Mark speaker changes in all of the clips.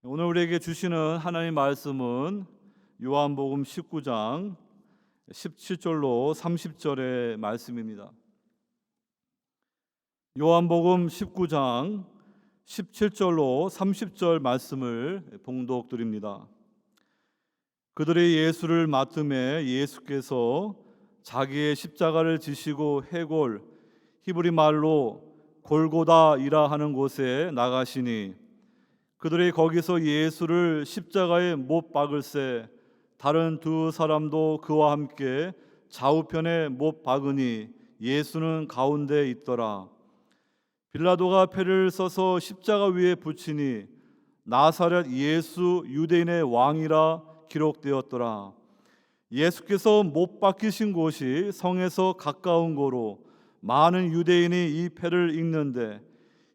Speaker 1: 오늘 우리에게 주시는 하나님 말씀은 요한복음 19장 17절로 30절의 말씀입니다. 요한복음 19장 17절로 30절 말씀을 봉독드립니다. 그들이 예수를 맞음에 예수께서 자기의 십자가를 지시고 해골, 히브리 말로 골고다이라 하는 곳에 나가시니 그들이 거기서 예수를 십자가에 못 박을새 다른 두 사람도 그와 함께 좌우편에 못 박으니 예수는 가운데 있더라. 빌라도가 패를 써서 십자가 위에 붙이니 나사렛 예수 유대인의 왕이라 기록되었더라. 예수께서 못 박히신 곳이 성에서 가까운 고로 많은 유대인이 이 패를 읽는데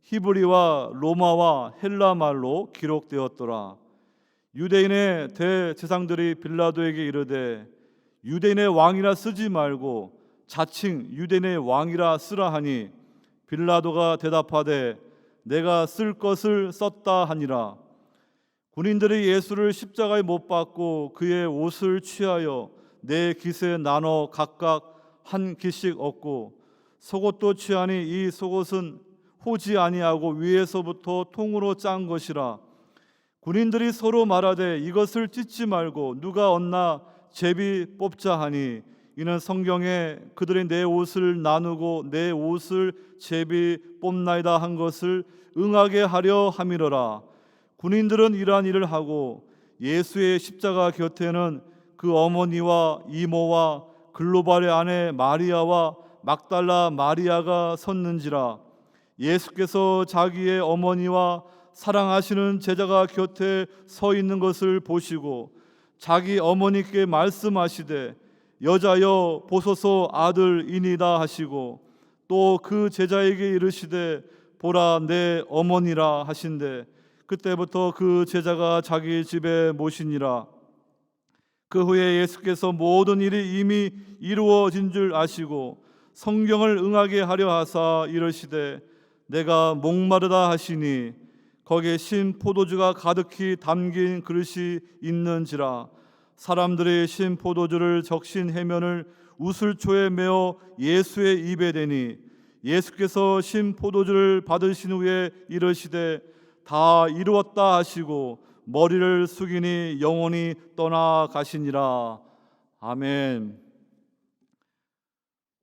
Speaker 1: 히브리와 로마와 헬라 말로 기록되었더라. 유대인의 대제사장들이 빌라도에게 이르되 유대인의 왕이라 쓰지 말고 자칭 유대인의 왕이라 쓰라 하니 빌라도가 대답하되 내가 쓸 것을 썼다 하니라. 군인들이 예수를 십자가에 못 박고 그의 옷을 취하여 네 깃에 나눠 각각 한 깃씩 얻고 속옷도 취하니 이 속옷은 호지 아니하고 위에서부터 통으로 짠 것이라. 군인들이 서로 말하되 이것을 찢지 말고 누가 얻나 제비 뽑자 하니 이는 성경에 그들이 내 옷을 나누고 내 옷을 제비 뽑나이다 한 것을 응하게 하려 함이로라. 군인들은 이러한 일을 하고 예수의 십자가 곁에는 그 어머니와 이모와 글로발의 아내 마리아와 막달라 마리아가 섰는지라. 예수께서 자기의 어머니와 사랑하시는 제자가 곁에 서 있는 것을 보시고 자기 어머니께 말씀하시되 여자여 보소서 아들이니다 하시고 또 그 제자에게 이르시되 보라 내 어머니라 하신대 그때부터 그 제자가 자기 집에 모시니라. 그 후에 예수께서 모든 일이 이미 이루어진 줄 아시고 성경을 응하게 하려 하사 이르시되 내가 목마르다 하시니 거기에 신 포도주가 가득히 담긴 그릇이 있는지라. 사람들이 신 포도주를 적신 해면을 우슬초에 메어 예수의 입에 대니 예수께서 신 포도주를 받으신 후에 이르시되 다 이루었다 하시고 머리를 숙이니 영혼이 떠나가시니라. 아멘.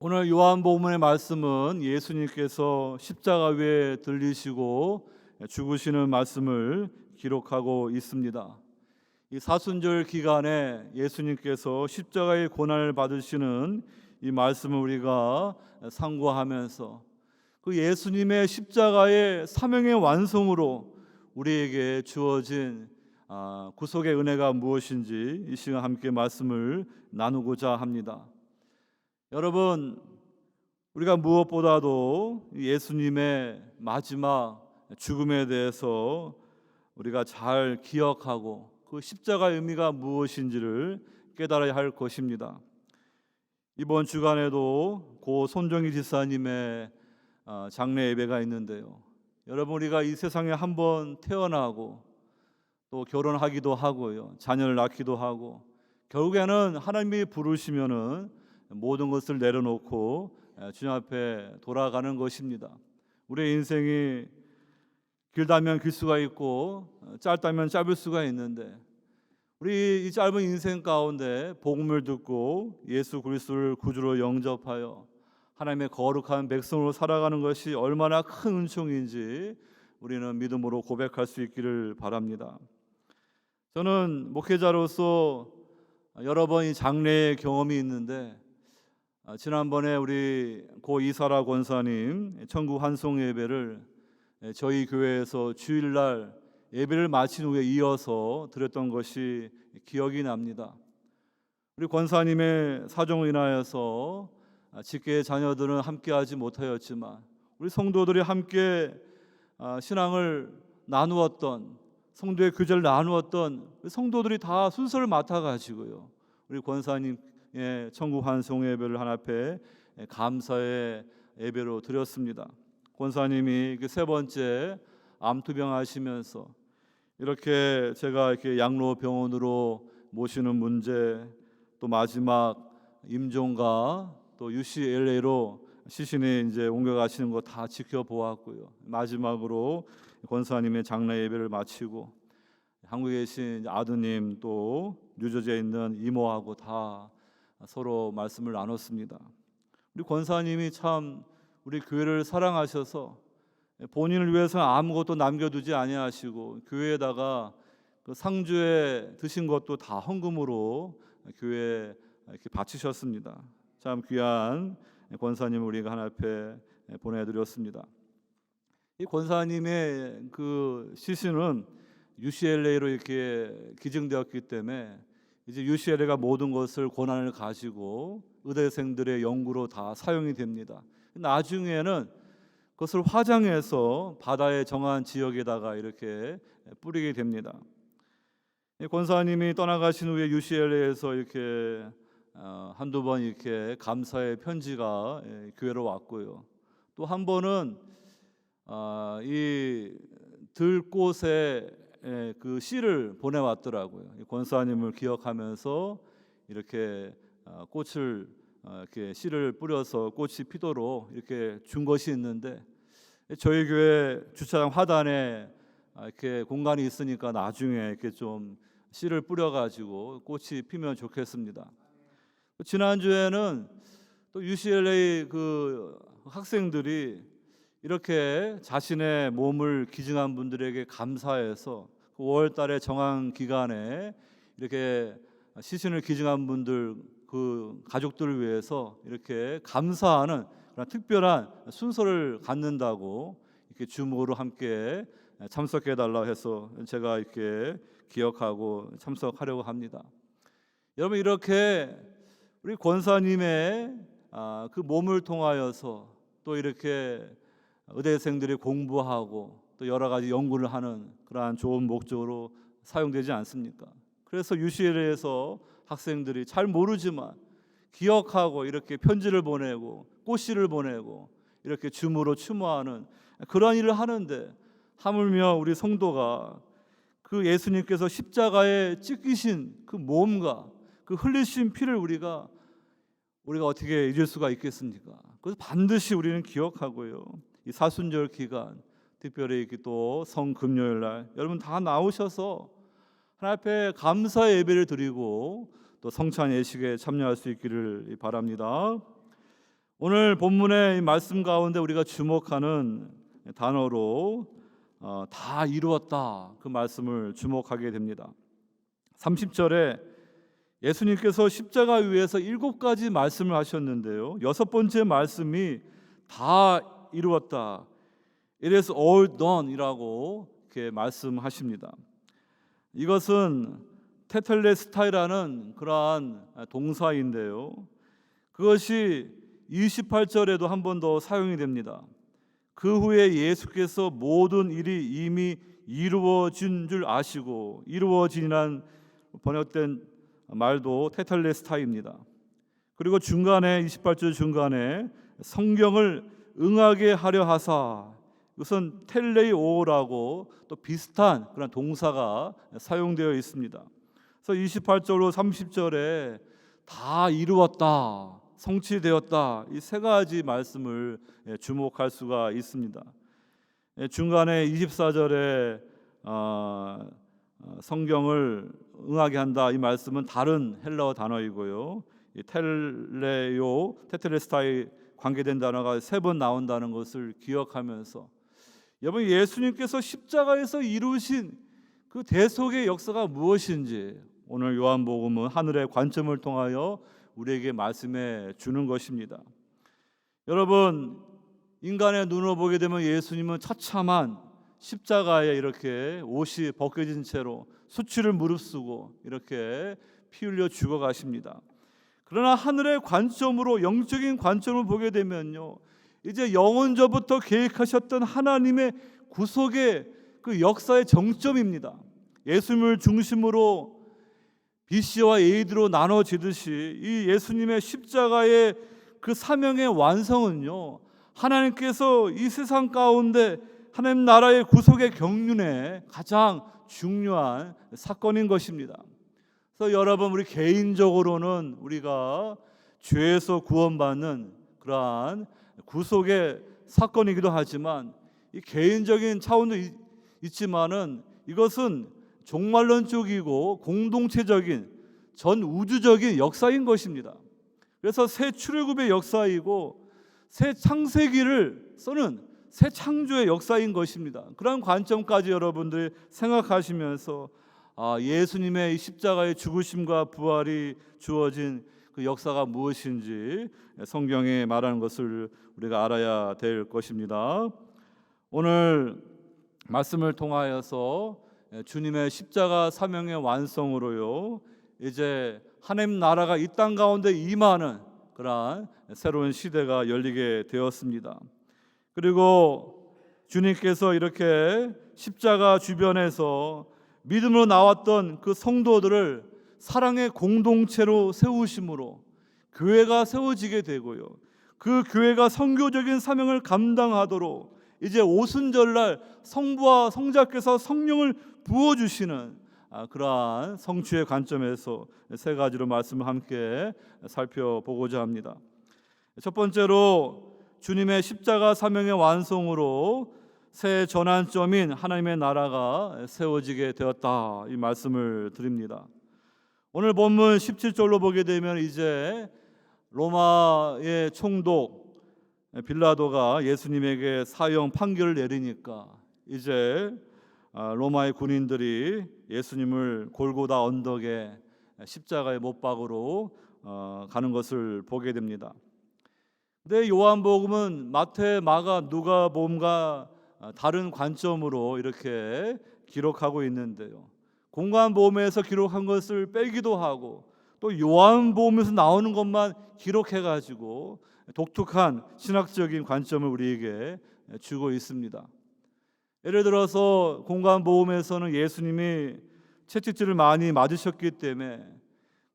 Speaker 1: 오늘 요한복음의 말씀은 예수님께서 십자가 위에 들리시고 죽으시는 말씀을 기록하고 있습니다. 이 사순절 기간에 예수님께서 십자가의 고난을 받으시는 이 말씀을 우리가 상고하면서 그 예수님의 십자가의 사명의 완성으로 우리에게 주어진 구속의 은혜가 무엇인지 이 시간 함께 말씀을 나누고자 합니다. 여러분, 우리가 무엇보다도 예수님의 마지막 죽음에 대해서 우리가 잘 기억하고 그 십자가의 의미가 무엇인지를 깨달아야 할 것입니다. 이번 주간에도 고 손정희 지사님의 장례 예배가 있는데요. 여러분, 우리가 이 세상에 한번 태어나고 또 결혼하기도 하고요, 자녀를 낳기도 하고 결국에는 하나님이 부르시면은 모든 것을 내려놓고 주님 앞에 돌아가는 것입니다. 우리의 인생이 길다면 길 수가 있고 짧다면 짧을 수가 있는데 우리 이 짧은 인생 가운데 복음을 듣고 예수 그리스도를 구주로 영접하여 하나님의 거룩한 백성으로 살아가는 것이 얼마나 큰 은총인지 우리는 믿음으로 고백할 수 있기를 바랍니다. 저는 목회자로서 여러 번 이 장례의 경험이 있는데 지난번에 우리 고 이사라 권사님 천국 환송 예배를 저희 교회에서 주일날 예배를 마친 후에 이어서 드렸던 것이 기억이 납니다. 우리 권사님의 사정으로 인하여서 직계의 자녀들은 함께하지 못하였지만 우리 성도들이 함께 신앙을 나누었던 성도의 교제를 나누었던 성도들이 다 순서를 맡아가지고요 우리 권사님 천국 환송 예배를 하나님 앞에 감사의 예배로 드렸습니다. 권사님이 세 번째 암투병 하시면서 이렇게 제가 이렇게 양로 병원으로 모시는 문제, 또 마지막 임종가, 또 UCLA로 시신이 이제 옮겨가시는 거 다 지켜보았고요. 마지막으로 권사님의 장례 예배를 마치고 한국에 계신 아드님, 또 뉴저지에 있는 이모하고 다 서로 말씀을 나눴습니다. 우리 권사님이 참 우리 교회를 사랑하셔서 본인을 위해서는 아무것도 남겨두지 아니하시고 교회에다가 그 상주에 드신 것도 다 헌금으로 교회에 이렇게 바치셨습니다. 참 귀한 권사님을 우리가 하나님 앞에 보내드렸습니다. 이 권사님의 그 시신은 UCLA로 이렇게 기증되었기 때문에 이제 UCLA가 모든 것을 권한을 가지고 의대생들의 연구로 다 사용이 됩니다. 나중에는 그것을 화장해서 바다의 정한 지역에다가 이렇게 뿌리게 됩니다. 권사님이 떠나가신 후에 UCLA에서 이렇게 한두 번 이렇게 감사의 편지가 교회로 왔고요. 또 한 번은 이 들꽃에 그 씨를 보내왔더라고요. 권사님을 기억하면서 이렇게 꽃을 이렇게 씨를 뿌려서 꽃이 피도록 이렇게 준 것이 있는데, 저희 교회 주차장 화단에 이렇게 공간이 있으니까 나중에 이렇게 좀 씨를 뿌려가지고 꽃이 피면 좋겠습니다. 지난주에는 또 UCLA 그 학생들이 이렇게 자신의 몸을 기증한 분들에게 감사해서 5월달에 정한 기간에 이렇게 시신을 기증한 분들 그 가족들을 위해서 이렇게 감사하는 그런 특별한 순서를 갖는다고 이렇게 주목으로 함께 참석해 달라 해서 제가 이렇게 기억하고 참석하려고 합니다. 여러분, 이렇게 우리 권사님의 그 몸을 통하여서 또 이렇게 의대생들이 공부하고 또 여러 가지 연구를 하는 그러한 좋은 목적으로 사용되지 않습니까? 그래서 UCLA에서 학생들이 잘 모르지만 기억하고 이렇게 편지를 보내고 꽃씨를 보내고 이렇게 줌으로 추모하는 그러한 일을 하는데, 하물며 우리 성도가 그 예수님께서 십자가에 찢기신 그 몸과 그 흘리신 피를 우리가 어떻게 잊을 수가 있겠습니까? 그래서 반드시 우리는 기억하고요. 이 사순절 기간, 특별히 또 성금요일 날 여러분 다 나오셔서 하나님 앞에 감사 예배를 드리고 또 성찬 예식에 참여할 수 있기를 바랍니다. 오늘 본문의 말씀 가운데 우리가 주목하는 단어로 다 이루었다, 그 말씀을 주목하게 됩니다. 30절에 예수님께서 십자가 위에서 7가지 말씀을 하셨는데요, 6번째 말씀이 다 이루었다, It is all done 이라고 이렇게 말씀하십니다. 이것은 테텔레스타이라는 그러한 동사인데요, 그것이 28절에도 한 번 더 사용이 됩니다. 그 후에 예수께서 모든 일이 이미 이루어진 줄 아시고, 이루어진이란 번역된 말도 테텔레스타입니다. 그리고 중간에 28절 중간에 성경을 응하게 하려 하사, 이것은 텔레오라고 또 비슷한 그런 동사가 사용되어 있습니다. 그래서 28절로 30절에 다 이루었다, 성취되었다, 이 3가지 말씀을 주목할 수가 있습니다. 중간에 24절에 성경을 응하게 한다, 이 말씀은 다른 헬라어 단어이고요, 이 텔레오, 테텔레스타에 관계된 단어가 3번 나온다는 것을 기억하면서, 여러분, 예수님께서 십자가에서 이루신 그 대속의 역사가 무엇인지 오늘 요한복음은 하늘의 관점을 통하여 우리에게 말씀해 주는 것입니다. 여러분, 인간의 눈으로 보게 되면 예수님은 처참한 십자가에 이렇게 옷이 벗겨진 채로 수치를 무릅쓰고 이렇게 피 흘려 죽어가십니다. 그러나 하늘의 관점으로, 영적인 관점을 보게 되면요, 이제 영원전부터 계획하셨던 하나님의 구속의 그 역사의 정점입니다. 예수님을 중심으로 BC와 AD로 나눠지듯이 이 예수님의 십자가의 그 사명의 완성은요, 하나님께서 이 세상 가운데 하나님 나라의 구속의 경륜에 가장 중요한 사건인 것입니다. 그래서 여러분, 우리 개인적으로는 우리가 죄에서 구원받는 그러한 구속의 사건이기도 하지만, 이 개인적인 차원도 있지만은 이것은 종말론적이고 공동체적인 전 우주적인 역사인 것입니다. 그래서 새 출애굽의 역사이고 새 창세기를 써는 새 창조의 역사인 것입니다. 그런 관점까지 여러분들이 생각하시면서 예수님의 십자가의 죽으심과 부활이 주어진 그 역사가 무엇인지 성경에 말하는 것을 우리가 알아야 될 것입니다. 오늘 말씀을 통하여서 주님의 십자가 사명의 완성으로요, 이제 하나님 나라가 이 땅 가운데 임하는 그러한 새로운 시대가 열리게 되었습니다. 그리고 주님께서 이렇게 십자가 주변에서 믿음으로 나왔던 그 성도들을 사랑의 공동체로 세우심으로 교회가 세워지게 되고요, 그 교회가 선교적인 사명을 감당하도록 이제 오순절날 성부와 성자께서 성령을 부어주시는 그러한 성취의 관점에서 세 가지로 말씀을 함께 살펴보고자 합니다. 첫 번째로 주님의 십자가 사명의 완성으로 새 전환점인 하나님의 나라가 세워지게 되었다, 이 말씀을 드립니다. 오늘 본문 17절로 보게 되면 이제 로마의 총독 빌라도가 예수님에게 사형 판결을 내리니까 이제 로마의 군인들이 예수님을 골고다 언덕에 십자가의 못박으로 가는 것을 보게 됩니다. 근데 요한복음은 마태, 마가, 누가복음과 다른 관점으로 이렇게 기록하고 있는데요, 공관복음에서 기록한 것을 빼기도 하고 또 요한복음에서 나오는 것만 기록해가지고 독특한 신학적인 관점을 우리에게 주고 있습니다. 예를 들어서 공관복음에서는 예수님이 채찍질을 많이 맞으셨기 때문에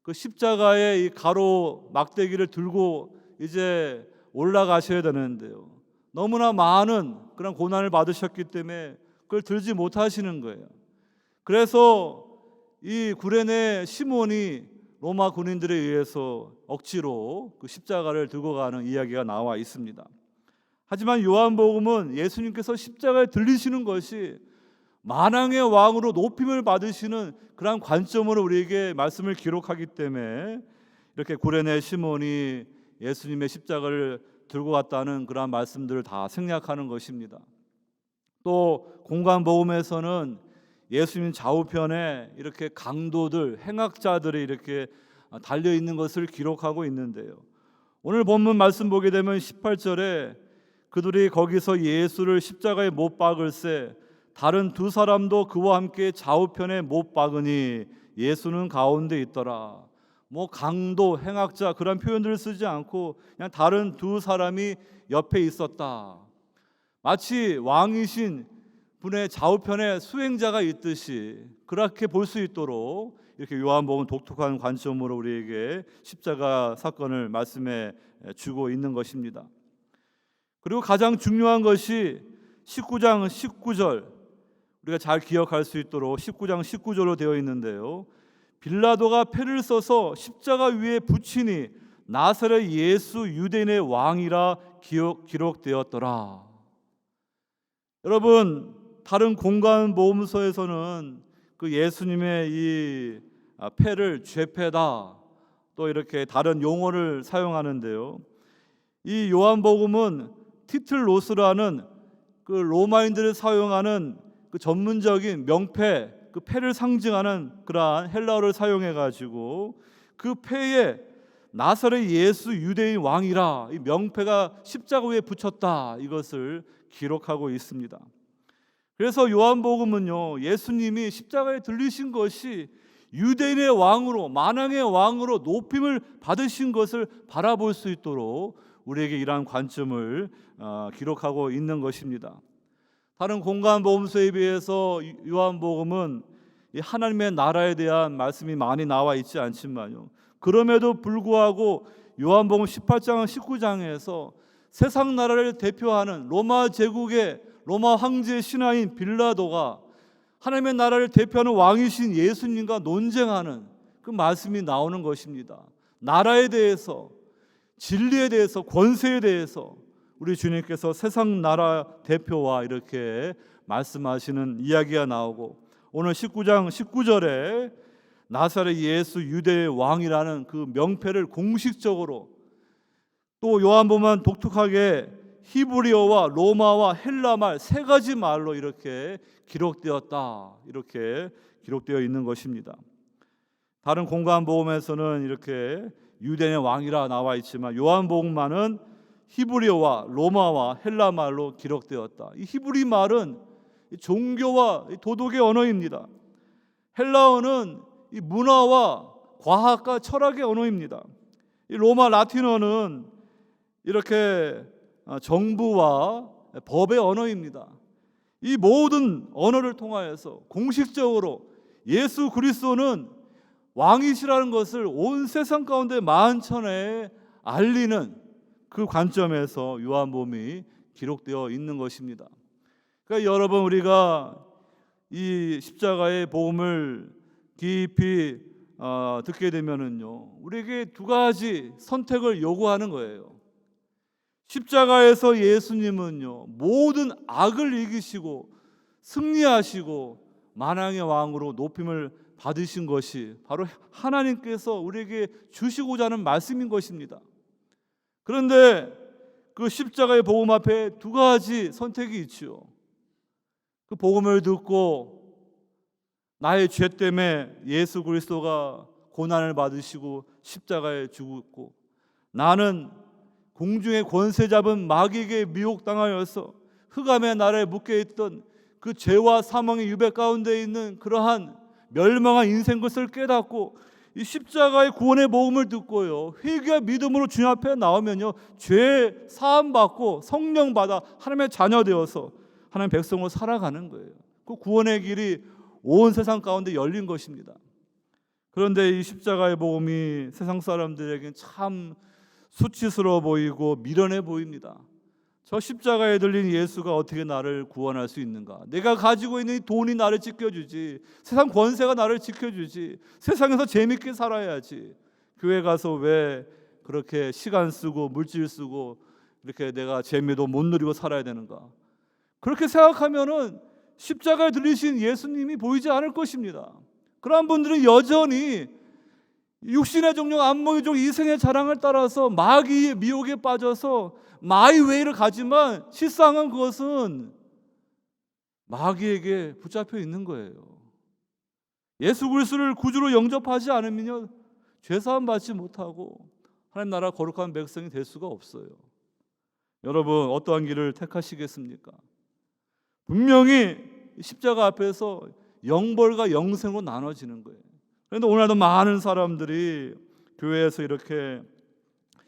Speaker 1: 그 십자가의 이 가로 막대기를 들고 이제 올라가셔야 되는데요, 너무나 많은 그런 고난을 받으셨기 때문에 그걸 들지 못하시는 거예요. 그래서 이 구레네 시몬이 로마 군인들에 의해서 억지로 그 십자가를 들고 가는 이야기가 나와 있습니다. 하지만 요한복음은 예수님께서 십자가에 들리시는 것이 만왕의 왕으로 높임을 받으시는 그런 관점으로 우리에게 말씀을 기록하기 때문에 이렇게 구레네 시몬이 예수님의 십자가를 들고 갔다는 그런 말씀들을 다 생략하는 것입니다. 또 공관복음에서는 예수님 좌우편에 이렇게 강도들, 행악자들이 이렇게 달려 있는 것을 기록하고 있는데요, 오늘 본문 말씀 보게 되면 18절에 그들이 거기서 예수를 십자가에 못 박을새 다른 두 사람도 그와 함께 좌우편에 못 박으니 예수는 가운데 있더라. 뭐 강도, 행악자 그런 표현들을 쓰지 않고 그냥 다른 두 사람이 옆에 있었다. 마치 왕이신 분의 좌우편에 수행자가 있듯이 그렇게 볼 수 있도록 이렇게 요한복음은 독특한 관점으로 우리에게 십자가 사건을 말씀해 주고 있는 것입니다. 그리고 가장 중요한 것이 19장 19절, 우리가 잘 기억할 수 있도록 19장 19절로 되어 있는데요, 빌라도가 패를 써서 십자가 위에 붙이니 나사렛 예수 유대인의 왕이라 기록되었더라. 여러분, 다른 공관복음서에서는 그 예수님의 이 패를 죄패다, 또 이렇게 다른 용어를 사용하는데요, 이 요한복음은 티틀로스라는 그 로마인들이 사용하는 그 전문적인 명패, 그 패를 상징하는 그러한 헬라어를 사용해 가지고 그 패에 나사렛 예수 유대인 왕이라 이 명패가 십자가 위에 붙였다, 이것을 기록하고 있습니다. 그래서 요한복음은요, 예수님이 십자가에 들리신 것이 유대인의 왕으로, 만왕의 왕으로 높임을 받으신 것을 바라볼 수 있도록 우리에게 이러한 관점을 기록하고 있는 것입니다. 다른 공관복음서에 비해서 요한복음은 하나님의 나라에 대한 말씀이 많이 나와 있지 않지만요, 그럼에도 불구하고 요한복음 18장 19장에서 세상 나라를 대표하는 로마 제국의 로마 황제의 신하인 빌라도가 하나님의 나라를 대표하는 왕이신 예수님과 논쟁하는 그 말씀이 나오는 것입니다. 나라에 대해서, 진리에 대해서, 권세에 대해서 우리 주님께서 세상 나라 대표와 이렇게 말씀하시는 이야기가 나오고, 오늘 19장 19절에 나사렛 예수 유대의 왕이라는 그 명패를 공식적으로, 또 요한복음은 독특하게 히브리어와 로마와 헬라말 세 가지 말로 이렇게 기록되었다, 이렇게 기록되어 있는 것입니다. 다른 공관복음에서는 이렇게 유대의 왕이라 나와 있지만 요한복음만은 히브리어와 로마와 헬라말로 기록되었다. 이 히브리 말은 종교와 도덕의 언어입니다. 헬라어는 이 문화와 과학과 철학의 언어입니다. 이 로마 라틴어는 이렇게 정부와 법의 언어입니다. 이 모든 언어를 통하여서 공식적으로 예수 그리스도는 왕이시라는 것을 온 세상 가운데 만천하에 알리는 그 관점에서 요한복음이 기록되어 있는 것입니다. 그러니까 여러분, 우리가 이 십자가의 복음을 깊이 듣게 되면은요, 우리에게 두 가지 선택을 요구하는 거예요. 십자가에서 예수님은요, 모든 악을 이기시고 승리하시고 만왕의 왕으로 높임을 받으신 것이 바로 하나님께서 우리에게 주시고자 하는 말씀인 것입니다. 그런데 그 십자가의 복음 앞에 두 가지 선택이 있지요. 그 복음을 듣고 나의 죄 때문에 예수 그리스도가 고난을 받으시고 십자가에 죽었고, 나는 공중의 권세 잡은 마귀에게 미혹당하여서 흑암의 나라에 묶여 있던 그 죄와 사망의 유배 가운데 있는 그러한 멸망한 인생 것을 깨닫고 이 십자가의 구원의 복음을 듣고요, 회개와 믿음으로 주님 앞에 나오면요, 죄 사함 받고 성령 받아 하나님의 자녀 되어서 하나님의 백성으로 살아가는 거예요. 그 구원의 길이 온 세상 가운데 열린 것입니다. 그런데 이 십자가의 복음이 세상 사람들에게는 참 수치스러워 보이고 미련해 보입니다. 저 십자가에 들린 예수가 어떻게 나를 구원할 수 있는가? 내가 가지고 있는 이 돈이 나를 지켜주지, 세상 권세가 나를 지켜주지, 세상에서 재밌게 살아야지, 교회 가서 왜 그렇게 시간 쓰고 물질 쓰고 이렇게 내가 재미도 못 누리고 살아야 되는가? 그렇게 생각하면은 십자가에 들리신 예수님이 보이지 않을 것입니다. 그러한 분들은 여전히 육신의 종족, 안목의 종, 이생의 자랑을 따라서 마귀의 미혹에 빠져서 마이웨이를 가지만 실상은 그것은 마귀에게 붙잡혀 있는 거예요. 예수 그리스도를 구주로 영접하지 않으면 죄사함 받지 못하고 하나님 나라 거룩한 백성이 될 수가 없어요. 여러분, 어떠한 길을 택하시겠습니까? 분명히 십자가 앞에서 영벌과 영생으로 나눠지는 거예요. 그런데 오늘도 많은 사람들이 교회에서 이렇게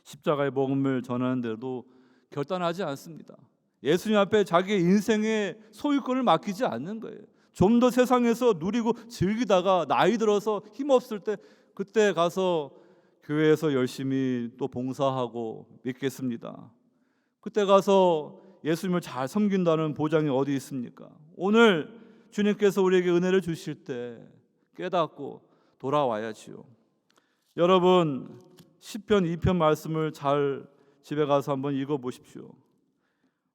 Speaker 1: 십자가의 복음을 전하는데도 결단하지 않습니다. 예수님 앞에 자기의 인생의 소유권을 맡기지 않는 거예요. 좀 더 세상에서 누리고 즐기다가 나이 들어서 힘없을 때 그때 가서 교회에서 열심히 또 봉사하고 믿겠습니다. 그때 가서 예수님을 잘 섬긴다는 보장이 어디 있습니까? 오늘 주님께서 우리에게 은혜를 주실 때 깨닫고 돌아와야지요. 여러분, 시편 2편 말씀을 잘 집에 가서 한번 읽어보십시오.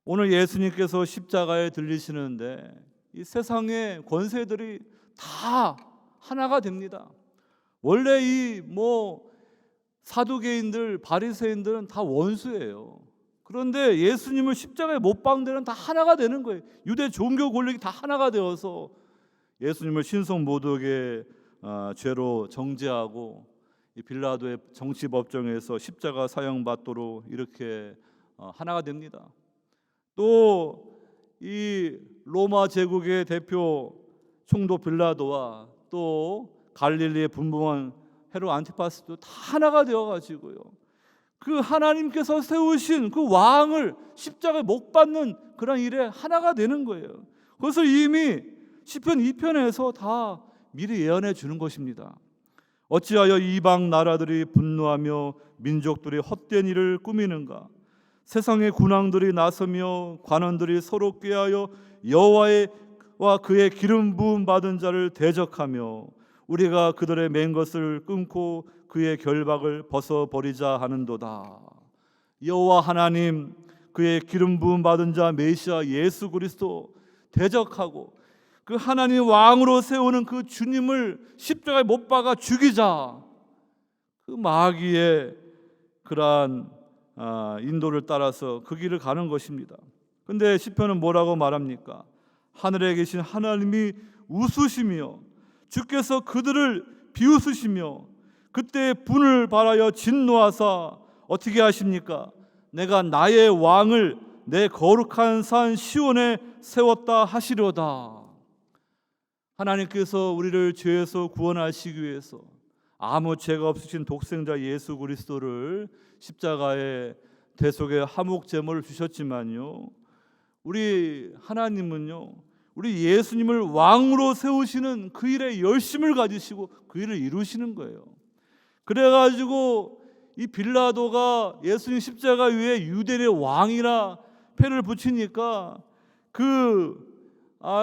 Speaker 1: 오늘 예수님께서 십자가에 들리시는데 이 세상의 권세들이 다 하나가 됩니다. 원래 이 사두개인들, 바리새인들은 다 원수예요. 그런데 예수님을 십자가에 못 박는 데는 다 하나가 되는 거예요. 유대 종교 권력이 다 하나가 되어서 예수님을 신성 모독의 죄로 정죄하고 이 빌라도의 정치 법정에서 십자가 사형받도록 이렇게 하나가 됩니다. 또 이 로마 제국의 대표 총독 빌라도와 또 갈릴리의 분봉왕 헤롯 안티파스도 다 하나가 되어가지고요, 그 하나님께서 세우신 그 왕을 십자가에 못 박는 그런 일에 하나가 되는 거예요. 그것을 이미 시편 2편에서 다 미리 예언해 주는 것입니다. 어찌하여 이방 나라들이 분노하며 민족들이 헛된 일을 꾸미는가? 세상의 군왕들이 나서며 관원들이 서로 꾀하여 여호와와 그의 기름 부음 받은 자를 대적하며 우리가 그들의 맨 것을 끊고 그의 결박을 벗어버리자 하는도다. 여호와 하나님, 그의 기름 부음 받은 자 메시아 예수 그리스도 대적하고 그 하나님 왕으로 세우는 그 주님을 십자가에 못 박아 죽이자. 그 마귀의 그러한 인도를 따라서 그 길을 가는 것입니다. 근데 시편은 뭐라고 말합니까? 하늘에 계신 하나님이 웃으시며 주께서 그들을 비웃으시며 그때 분을 발하여 진노하사 어떻게 하십니까? 내가 나의 왕을 내 거룩한 산 시온에 세웠다 하시려다. 하나님께서 우리를 죄에서 구원하시기 위해서 아무 죄가 없으신 독생자 예수 그리스도를 십자가에 대속의 화목제물을 주셨지만요, 우리 하나님은요, 우리 예수님을 왕으로 세우시는 그 일에 열심을 가지시고 그 일을 이루시는 거예요. 그래가지고 이 빌라도가 예수님 십자가 위에 유대인의 왕이라 패를 붙이니까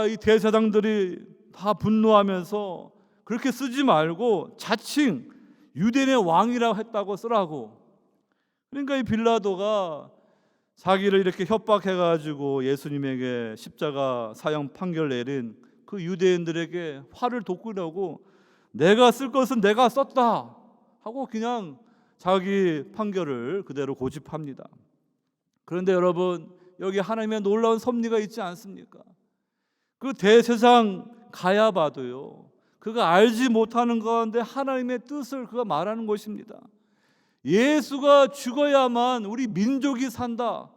Speaker 1: 이 대제사장들이 다 분노하면서 그렇게 쓰지 말고 자칭 유대인의 왕이라고 했다고 쓰라고. 그러니까 이 빌라도가 자기를 이렇게 협박해가지고 예수님에게 십자가 사형 판결 내린 그 유대인들에게 화를 돋구려고 내가 쓸 것은 내가 썼다 하고 그냥 자기 판결을 그대로 고집합니다. 그런데 여러분, 여기 하나님의 놀라운 섭리가 있지 않습니까? 그 대제사장 가야바도요, 그가 알지 못하는 가운데 하나님의 뜻을 그가 말하는 것입니다. 예수가 죽어야만 우리 민족이 산다.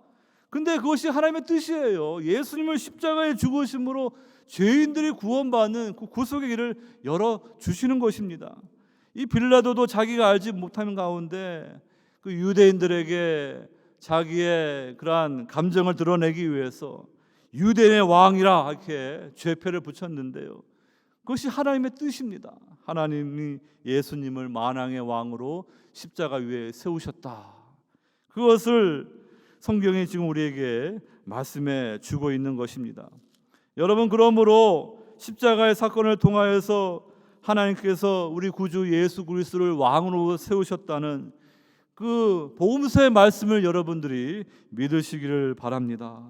Speaker 1: 근데 그것이 하나님의 뜻이에요. 예수님을 십자가에 죽으심으로 죄인들이 구원받는 그 구속의 길을 열어주시는 것입니다. 이 빌라도도 자기가 알지 못하는 가운데 그 유대인들에게 자기의 그러한 감정을 드러내기 위해서 유대인의 왕이라 이렇게 죄패를 붙였는데요, 그것이 하나님의 뜻입니다. 하나님이 예수님을 만왕의 왕으로 십자가 위에 세우셨다. 그것을 성경이 지금 우리에게 말씀해 주고 있는 것입니다. 여러분, 그러므로 십자가의 사건을 통하여서 하나님께서 우리 구주 예수 그리스도를 왕으로 세우셨다는 그 복음서의 말씀을 여러분들이 믿으시기를 바랍니다.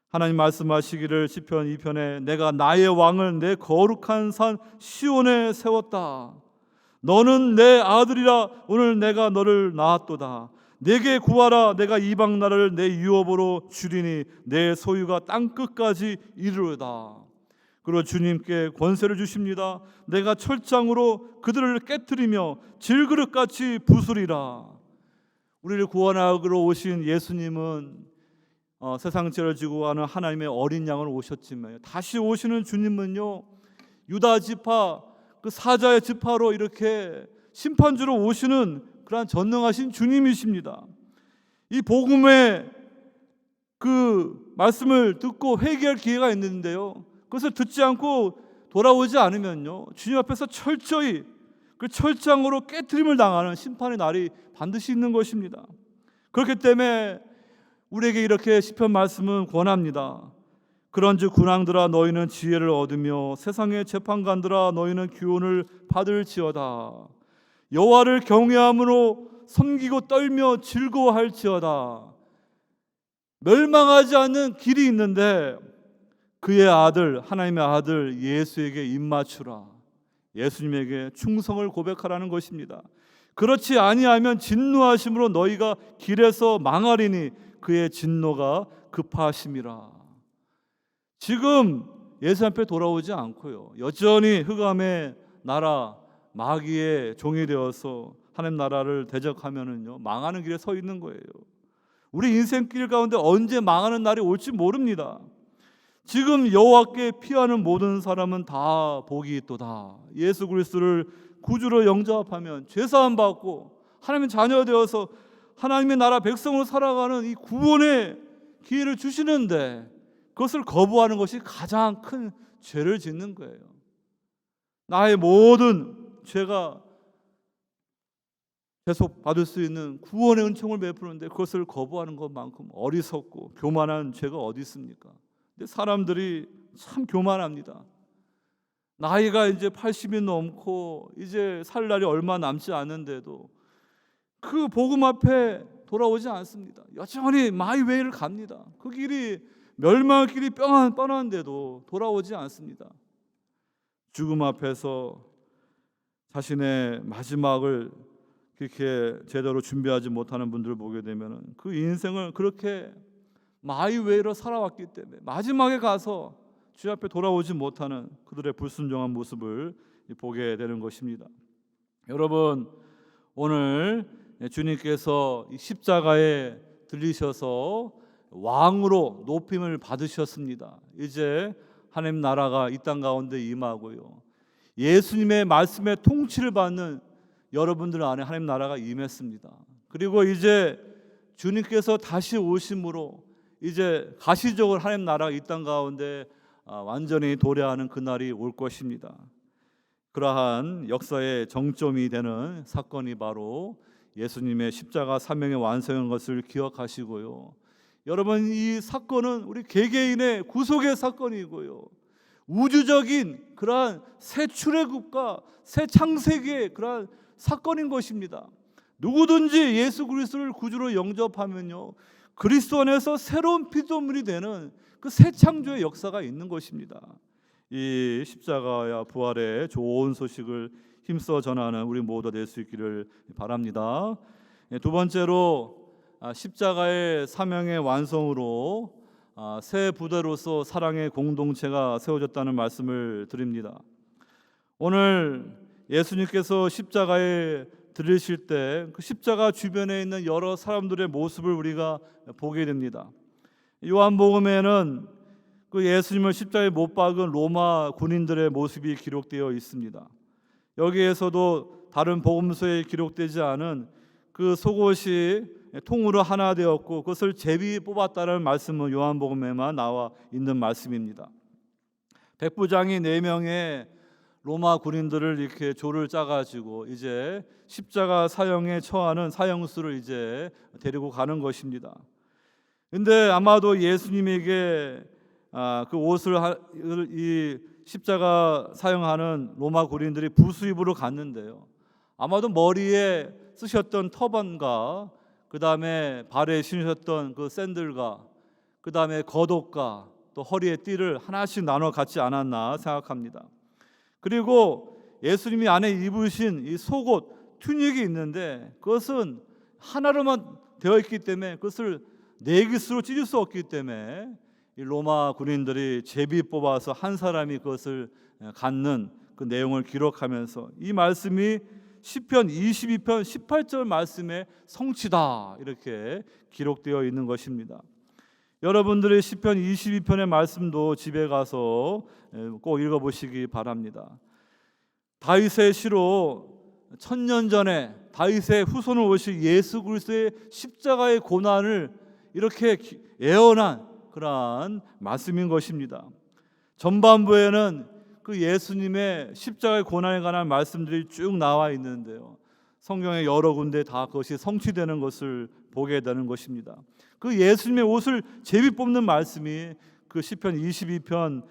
Speaker 1: 하나님 말씀하시기를 시편 2편에 내가 나의 왕을 내 거룩한 산 시온에 세웠다. 너는 내 아들이라 오늘 내가 너를 낳았도다. 내게 구하라. 내가 이방 나라를 내 유업으로 주리니 내 소유가 땅 끝까지 이르르다. 그리고 주님께 권세를 주십니다. 내가 철장으로 그들을 깨뜨리며 질그릇같이 부수리라. 우리를 구원하러 오신 예수님은 세상 죄를 지고 가는 하나님의 어린 양으로 오셨지만 다시 오시는 주님은요, 유다 지파 그 사자의 지파로 이렇게 심판주로 오시는 그러한 전능하신 주님이십니다. 이 복음의 그 말씀을 듣고 회개할 기회가 있는데요, 그것을 듣지 않고 돌아오지 않으면요, 주님 앞에서 철저히 그 철장으로 깨트림을 당하는 심판의 날이 반드시 있는 것입니다. 그렇기 때문에 우리에게 이렇게 시편 말씀은 권합니다. 그런즉 군왕들아 너희는 지혜를 얻으며 세상의 재판관들아 너희는 교훈을 받을지어다. 여호와를 경외함으로 섬기고 떨며 즐거워할지어다. 멸망하지 않는 길이 있는데 그의 아들 하나님의 아들 예수에게 입맞추라. 예수님에게 충성을 고백하라는 것입니다. 그렇지 아니하면 진노하심으로 너희가 길에서 망하리니 그의 진노가 급하심이라. 지금 예수 앞에 돌아오지 않고요, 여전히 흑암의 나라 마귀의 종이 되어서 하나님 나라를 대적하면은요, 망하는 길에 서 있는 거예요. 우리 인생길 가운데 언제 망하는 날이 올지 모릅니다. 지금 여호와께 피하는 모든 사람은 다 복이 있도다. 예수 그리스도를 구주로 영접하면 죄사함 받고 하나님의 자녀 되어서 하나님의 나라 백성으로 살아가는 이 구원의 기회를 주시는데 그것을 거부하는 것이 가장 큰 죄를 짓는 거예요. 나의 모든 죄가 계속 받을 수 있는 구원의 은총을 베푸는데 그것을 거부하는 것만큼 어리석고 교만한 죄가 어디 있습니까? 근데 사람들이 참 교만합니다. 나이가 이제 80이 넘고 이제 살 날이 얼마 남지 않은데도 그 복음 앞에 돌아오지 않습니다. 여전히 마이웨이를 갑니다. 그 길이 멸망의 길이 뻔한데도 돌아오지 않습니다. 죽음 앞에서 자신의 마지막을 그렇게 제대로 준비하지 못하는 분들을 보게 되면 그 인생을 그렇게 마이웨이로 살아왔기 때문에 마지막에 가서 주 앞에 돌아오지 못하는 그들의 불순종한 모습을 보게 되는 것입니다. 여러분, 오늘 주님께서 이 십자가에 들리셔서 왕으로 높임을 받으셨습니다. 이제 하나님 나라가 이 땅 가운데 임하고요, 예수님의 말씀에 통치를 받는 여러분들 안에 하나님 나라가 임했습니다. 그리고 이제 주님께서 다시 오심으로 이제 가시적으로 하나님 나라가 이 땅 가운데 완전히 도래하는 그날이 올 것입니다. 그러한 역사의 정점이 되는 사건이 바로 예수님의 십자가 사명의 완성인 것을 기억하시고요, 여러분, 이 사건은 우리 개개인의 구속의 사건이고요, 우주적인 그러한 새 출애굽과 새 창세기의 그러한 사건인 것입니다. 누구든지 예수 그리스도를 구주로 영접하면요, 그리스도 안에서 새로운 피조물이 되는 그 새 창조의 역사가 있는 것입니다. 이 십자가와 부활의 좋은 소식을 힘써 전하는 우리 모두 될 수 있기를 바랍니다. 두 번째로 십자가의 사명의 완성으로 새 부대로서 사랑의 공동체가 세워졌다는 말씀을 드립니다. 오늘 예수님께서 십자가에 들리실 때 그 십자가 주변에 있는 여러 사람들의 모습을 우리가 보게 됩니다. 요한복음에는 그 예수님을 십자가에 못 박은 로마 군인들의 모습이 기록되어 있습니다. 여기에서도 다른 복음서에 기록되지 않은 그 속옷이 통으로 하나 되었고 그것을 제비 뽑았다는 말씀은 요한복음에만 나와 있는 말씀입니다. 백부장이 4명의 로마 군인들을 이렇게 조를 짜가지고 이제 십자가 사형에 처하는 사형수를 이제 데리고 가는 것입니다. 근데 아마도 예수님에게 그 옷을 이 십자가 사형하는 로마 군인들이 부수입으로 갔는데요, 아마도 머리에 쓰셨던 터번과 그 다음에 발에 신으셨던 그 샌들과 그 다음에 겉옷과 또 허리에 띠를 하나씩 나눠 갖지 않았나 생각합니다. 그리고 예수님이 안에 입으신 이 속옷 튜닉이 있는데 그것은 하나로만 되어 있기 때문에 그것을 4깃으로 찢을 수 없기 때문에 이 로마 군인들이 제비 뽑아서 한 사람이 그것을 갖는 그 내용을 기록하면서 이 말씀이 시편 22편 18절 말씀의 성취다 이렇게 기록되어 있는 것입니다. 여러분들의 시편 22편의 말씀도 집에 가서 꼭 읽어보시기 바랍니다. 다윗의 시로 1000년 전에 다윗의 후손을 오실 예수 그리스도의 십자가의 고난을 이렇게 예언한 그러한 말씀인 것입니다. 전반부에는 그 예수님의 십자가의 고난에 관한 말씀들이 쭉 나와 있는데요, 성경의 여러 군데 다 그것이 성취되는 것을 보게 되는 것입니다. 그 예수님의 옷을 제비 뽑는 말씀이 그 시편 22편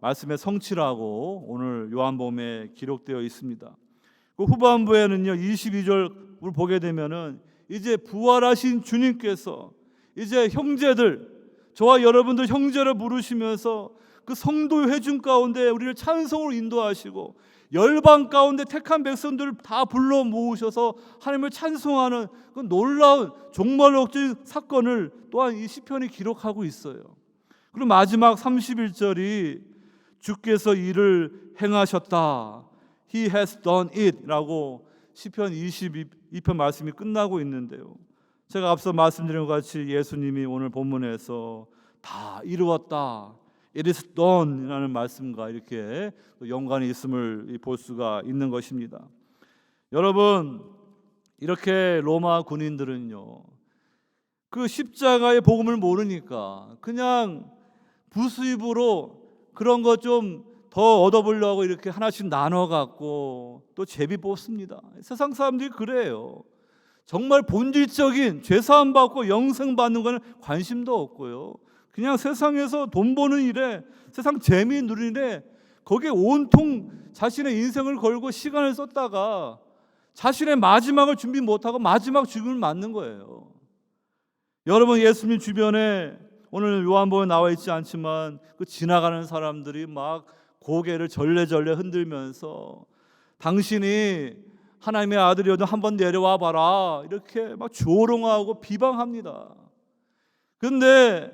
Speaker 1: 말씀의 성취라고 오늘 요한복음에 기록되어 있습니다. 그 후반부에는요 22절을 보게 되면은 이제 부활하신 주님께서 이제 형제들, 저와 여러분들 형제를 부르시면서 그 성도 회중 가운데 우리를 찬송으로 인도하시고 열방 가운데 택한 백성들을 다 불러 모으셔서 하나님을 찬송하는 그 놀라운 종말론적인 사건을 또한 이 시편이 기록하고 있어요. 그리고 마지막 31절이 주께서 이를 행하셨다, He has done it 라고 시편 22편 말씀이 끝나고 있는데요, 제가 앞서 말씀드린 것 같이 예수님이 오늘 본문에서 다 이루었다, It is done 라는 말씀과 이렇게 연관이 있음을 볼 수가 있는 것입니다. 여러분, 이렇게 로마 군인들은요 그 십자가의 복음을 모르니까 그냥 부수입으로 그런 거 좀 더 얻어보려고 이렇게 하나씩 나눠 갖고 또 제비 뽑습니다. 세상 사람들이 그래요. 정말 본질적인 죄사함 받고 영생 받는 거는 관심도 없고요. 그냥 세상에서 돈 버는 일에, 세상 재미 누리는 일에 거기에 온통 자신의 인생을 걸고 시간을 썼다가 자신의 마지막을 준비 못하고 마지막 죽음을 맞는 거예요. 여러분, 예수님 주변에 오늘 요한복음에 나와 있지 않지만 그 지나가는 사람들이 막 고개를 절레절레 흔들면서 당신이 하나님의 아들이어도 한번 내려와 봐라 이렇게 막 조롱하고 비방합니다. 그런데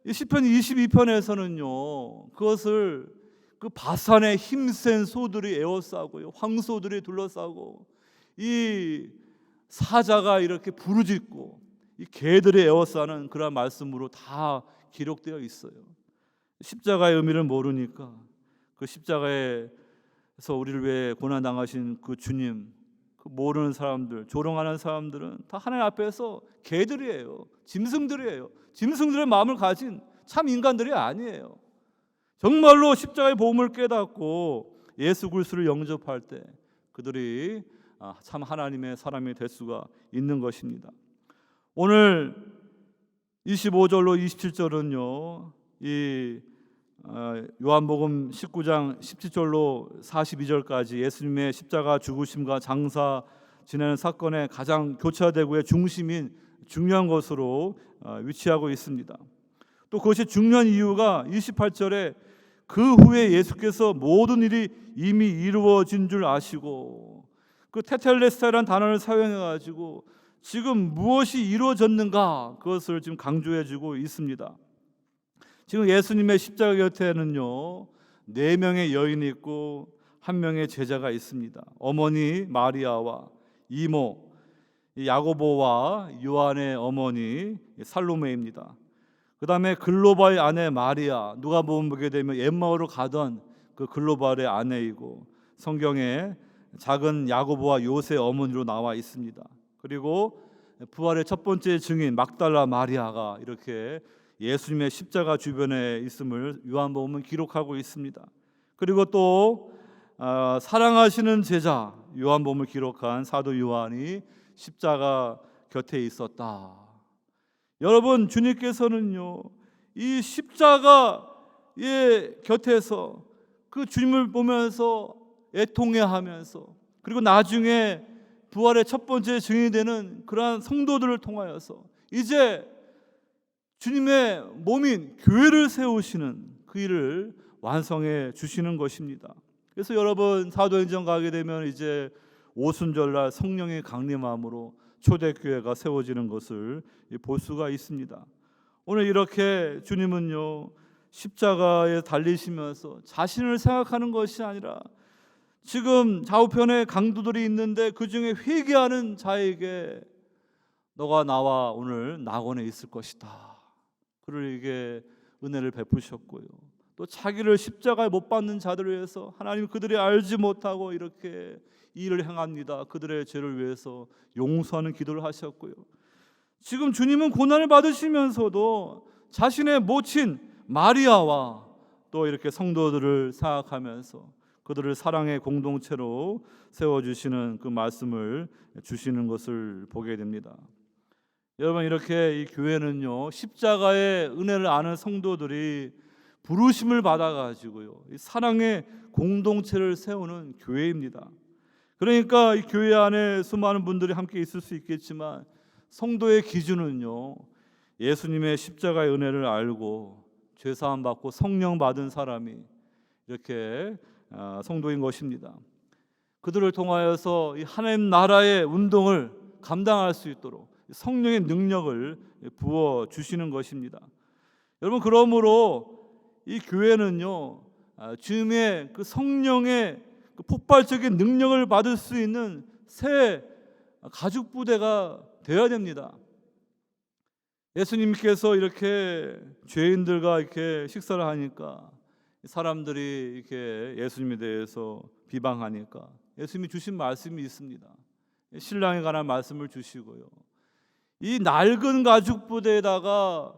Speaker 1: 시편 22편에서는요 그것을 그 바산의 힘센 소들이 에워싸고요, 황소들이 둘러싸고 이 사자가 이렇게 부르짖고 이 개들이 에워싸는 그런 말씀으로 다 기록되어 있어요. 십자가의 의미를 모르니까 그 십자가에서 우리를 위해 고난 당하신 그 주님, 그 모르는 사람들, 조롱하는 사람들은 다 하나님 앞에서 개들이에요. 짐승들이에요. 짐승들의 마음을 가진 참 인간들이 아니에요. 정말로 십자가의 복음을 깨닫고 예수 그리스도를 영접할 때 그들이 참 하나님의 사람이 될 수가 있는 것입니다. 오늘 25절로 27절은요 이 요한복음 19장 17절로 42절까지 예수님의 십자가 죽으심과 장사 지내는 사건의 가장 교차되고의 중심인 중요한 것으로 위치하고 있습니다. 또 그것이 중요한 이유가 28절에 그 후에 예수께서 모든 일이 이미 이루어진 줄 아시고 그 테텔레스타라는 단어를 사용해 가지고 지금 무엇이 이루어졌는가 그것을 지금 강조해 주고 있습니다. 지금 예수님의 십자가 곁에는요 4명의 여인이 있고 1명의 제자가 있습니다. 어머니 마리아와 이모 야고보와 요한의 어머니 살로메입니다. 그 다음에 글로바의 아내 마리아, 누가복음 보게 되면 엠마오로 가던 그 글로바의 아내이고 성경에 작은 야고보와 요새 어머니로 나와 있습니다. 그리고 부활의 첫 번째 증인 막달라 마리아가 이렇게 예수님의 십자가 주변에 있음을 요한복음은 기록하고 있습니다. 그리고 또 사랑하시는 제자 요한복음을 기록한 사도 요한이 십자가 곁에 있었다. 여러분, 주님께서는요 이 십자가의 곁에서 그 주님을 보면서 애통해하면서 그리고 나중에 부활의 첫 번째 증인이 되는 그러한 성도들을 통하여서 이제 주님의 몸인 교회를 세우시는 그 일을 완성해 주시는 것입니다. 그래서 여러분, 사도행전 가게 되면 이제 오순절날 성령의 강림함으로 초대교회가 세워지는 것을 볼 수가 있습니다. 오늘 이렇게 주님은요 십자가에 달리시면서 자신을 생각하는 것이 아니라 지금 좌우편에 강도들이 있는데 그 중에 회개하는 자에게 너가 나와 오늘 낙원에 있을 것이다, 그들에게 은혜를 베푸셨고요. 또 자기를 십자가에 못 박는 자들을 위해서 하나님 그들이 알지 못하고 이렇게 일을 행합니다. 그들의 죄를 위해서 용서하는 기도를 하셨고요. 지금 주님은 고난을 받으시면서도 자신의 모친 마리아와 또 이렇게 성도들을 생각하면서 그들을 사랑의 공동체로 세워주시는 그 말씀을 주시는 것을 보게 됩니다. 여러분, 이렇게 이 교회는요 십자가의 은혜를 아는 성도들이 부르심을 받아가지고요 이 사랑의 공동체를 세우는 교회입니다. 그러니까 이 교회 안에 수많은 분들이 함께 있을 수 있겠지만 성도의 기준은요 예수님의 십자가의 은혜를 알고 죄사함 받고 성령 받은 사람이 이렇게 성도인 것입니다. 그들을 통하여서 이 하나님 나라의 운동을 감당할 수 있도록 성령의 능력을 부어 주시는 것입니다. 여러분, 그러므로 이 교회는요 주님의 그 성령의 그 폭발적인 능력을 받을 수 있는 새 가죽 부대가 되어야 됩니다. 예수님께서 이렇게 죄인들과 이렇게 식사를 하니까 사람들이 이렇게 예수님에 대해서 비방하니까 예수님이 주신 말씀이 있습니다. 신랑에 관한 말씀을 주시고요. 이 낡은 가죽 부대에다가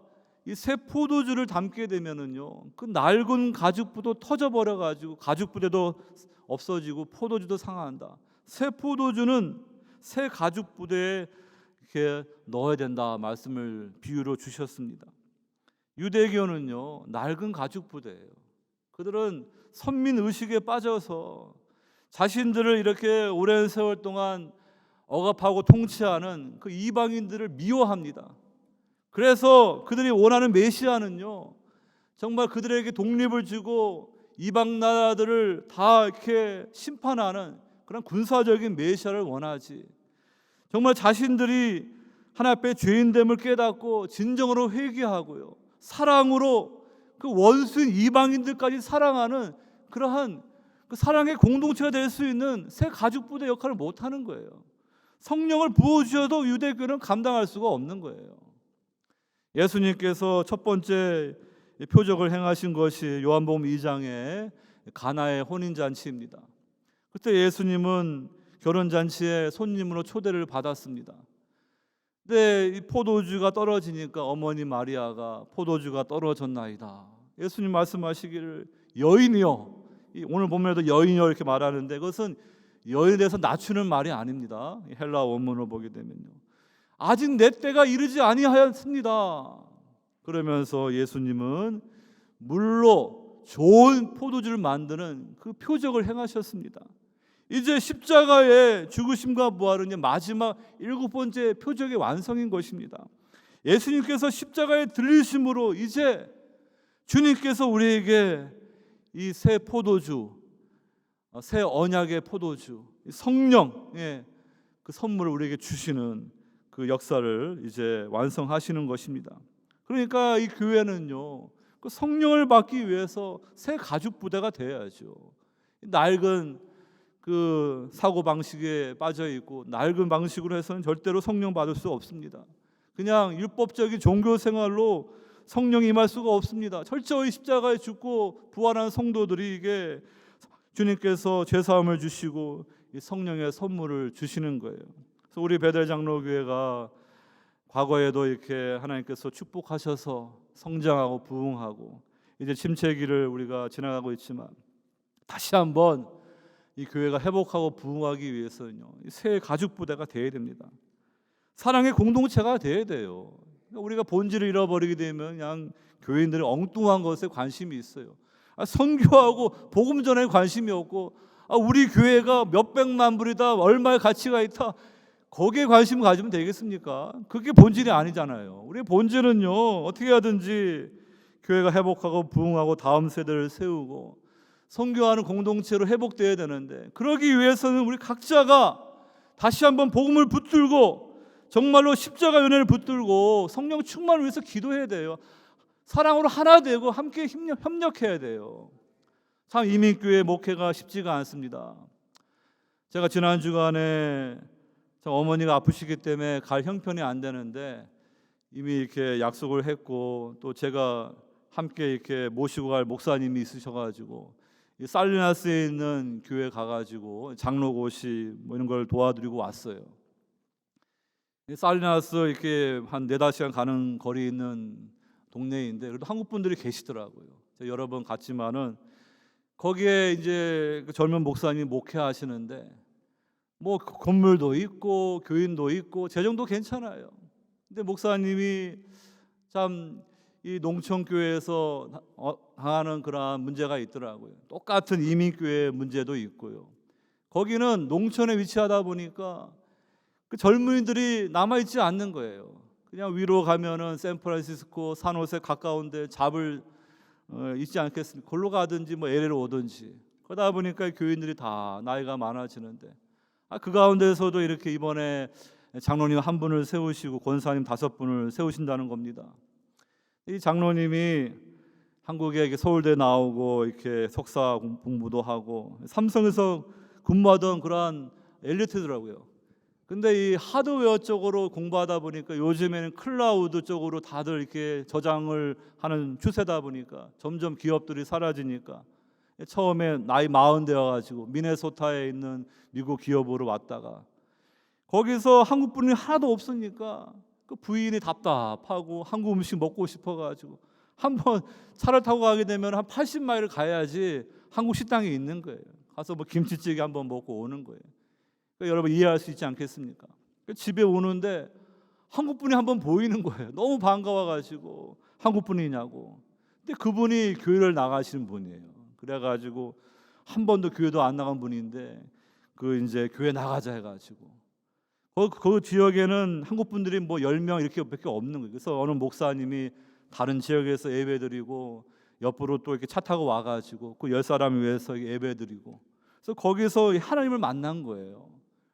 Speaker 1: 이 새 포도주를 담게 되면은요, 그 낡은 가죽부도 터져버려 가지고 가죽부대도 없어지고 포도주도 상한다. 새 포도주는 새 가죽부대에 이렇게 넣어야 된다 말씀을 비유로 주셨습니다. 유대교는요, 낡은 가죽부대예요. 그들은 선민 의식에 빠져서 자신들을 이렇게 오랜 세월 동안 억압하고 통치하는 그 이방인들을 미워합니다. 그래서 그들이 원하는 메시아는요, 정말 그들에게 독립을 주고 이방 나라들을 다 이렇게 심판하는 그런 군사적인 메시아를 원하지, 정말 자신들이 하나님 앞에 죄인됨을 깨닫고 진정으로 회개하고요, 사랑으로 그 원수인 이방인들까지 사랑하는 그러한 그 사랑의 공동체가 될 수 있는 새 가죽부대 역할을 못하는 거예요. 성령을 부어주셔도 유대교는 감당할 수가 없는 거예요. 예수님께서 첫 번째 표적을 행하신 것이 요한복음 2장의 가나의 혼인잔치입니다. 그때 예수님은 결혼잔치에 손님으로 초대를 받았습니다. 근데 이 포도주가 떨어지니까 어머니 마리아가 포도주가 떨어졌나이다, 예수님 말씀하시기를 여인이여, 오늘 보면도 여인이여 이렇게 말하는데 그것은 여인에 대해서 낮추는 말이 아닙니다. 헬라 원문을 보게 되면요, 아직 내 때가 이르지 아니하였습니다. 그러면서 예수님은 물로 좋은 포도주를 만드는 그 표적을 행하셨습니다. 이제 십자가의 죽으심과 부활은 마지막 7번째 표적의 완성인 것입니다. 예수님께서 십자가에 들리심으로 이제 주님께서 우리에게 이 새 포도주, 새 언약의 포도주, 성령의 그 선물을 우리에게 주시는 그 역사를 이제 완성하시는 것입니다. 그러니까 이 교회는요, 그 성령을 받기 위해서 새 가죽 부대가 되어야죠. 낡은 그 사고 방식에 빠져 있고 낡은 방식으로 해서는 절대로 성령 받을 수 없습니다. 그냥 율법적인 종교 생활로 성령이 임할 수가 없습니다. 철저히 십자가에 죽고 부활한 성도들이 이게 주님께서 죄사함을 주시고 이 성령의 선물을 주시는 거예요. 그래서 우리 베델 장로교회가 과거에도 이렇게 하나님께서 축복하셔서 성장하고 부흥하고 이제 침체기를 우리가 지나가고 있지만 다시 한번 이 교회가 회복하고 부흥하기 위해서는요, 새 가죽 부대가 되어야 됩니다. 사랑의 공동체가 되어야 돼요. 우리가 본질을 잃어버리게 되면 그냥 교인들이 엉뚱한 것에 관심이 있어요. 선교하고 복음 전에 관심이 없고 우리 교회가 몇백만 불이다, 얼마의 가치가 있다, 거기에 관심 가지면 되겠습니까? 그게 본질이 아니잖아요. 우리의 본질은요, 어떻게 하든지 교회가 회복하고 부흥하고 다음 세대를 세우고 선교하는 공동체로 회복되어야 되는데, 그러기 위해서는 우리 각자가 다시 한번 복음을 붙들고 정말로 십자가 은혜를 붙들고 성령 충만을 위해서 기도해야 돼요. 사랑으로 하나 되고 함께 협력해야 돼요. 참 이민교회 목회가 쉽지가 않습니다. 제가 지난 주간에 어머니가 아프시기 때문에 갈 형편이 안 되는데 이미 이렇게 약속을 했고, 또 제가 함께 이렇게 모시고 갈 목사님이 있으셔가지고 살리나스에 있는 교회 가가지고 장로고시 뭐 이런 걸 도와드리고 왔어요. 살리나스 이렇게 한 4-5시간 가는 거리에 있는 동네인데 그래도 한국 분들이 계시더라고요. 제가 여러 번 갔지만은 거기에 이제 젊은 목사님 목회하시는데 뭐 건물도 있고 교인도 있고 재정도 괜찮아요. 근데 목사님이 참 이 농촌 교회에서 당하는 그런 문제가 있더라고요. 똑같은 이민교회 문제도 있고요. 거기는 농촌에 위치하다 보니까 그 젊은이들이 남아 있지 않는 거예요. 그냥 위로 가면은 샌프란시스코, 산호세 가까운데 잡을 있지 않겠습니까? 걸로 가든지 뭐 LA로 오든지. 그러다 보니까 교인들이 다 나이가 많아지는데 그 가운데서도 이렇게 이번에 장로님 1분을 세우시고 권사님 5분을 세우신다는 겁니다. 이 장로님이 한국에 서울대 나오고 이렇게 석사 공부도 하고 삼성에서 근무하던 그러한 엘리트더라고요. 근데 이 하드웨어 쪽으로 공부하다 보니까 요즘에는 클라우드 쪽으로 다들 이렇게 저장을 하는 추세다 보니까 점점 기업들이 사라지니까 처음에 나이 40 되어가지고 미네소타에 있는 미국 기업으로 왔다가 거기서 한국 분이 하나도 없으니까 그 부인이 답답하고 한국 음식 먹고 싶어가지고 한번 차를 타고 가게 되면 한 80마일을 가야지 한국 식당이 있는 거예요. 가서 뭐 김치찌개 한번 먹고 오는 거예요. 그러니까 여러분 이해할 수 있지 않겠습니까? 집에 오는데 한국 분이 한번 보이는 거예요. 너무 반가워가지고 한국 분이냐고. 근데 그분이 교회를 나가시는 분이에요. 그래가지고 한 번도 교회도 안 나간 분인데 그 이제 교회 나가자 해가지고 그 지역에는 한국 분들이 뭐 10명 이렇게밖에 없는 거예요. 그래서 어느 목사님이 다른 지역에서 예배드리고 옆으로 또 이렇게 차 타고 와가지고 그 10사람 위해서 예배드리고 그래서 거기서 하나님을 만난 거예요.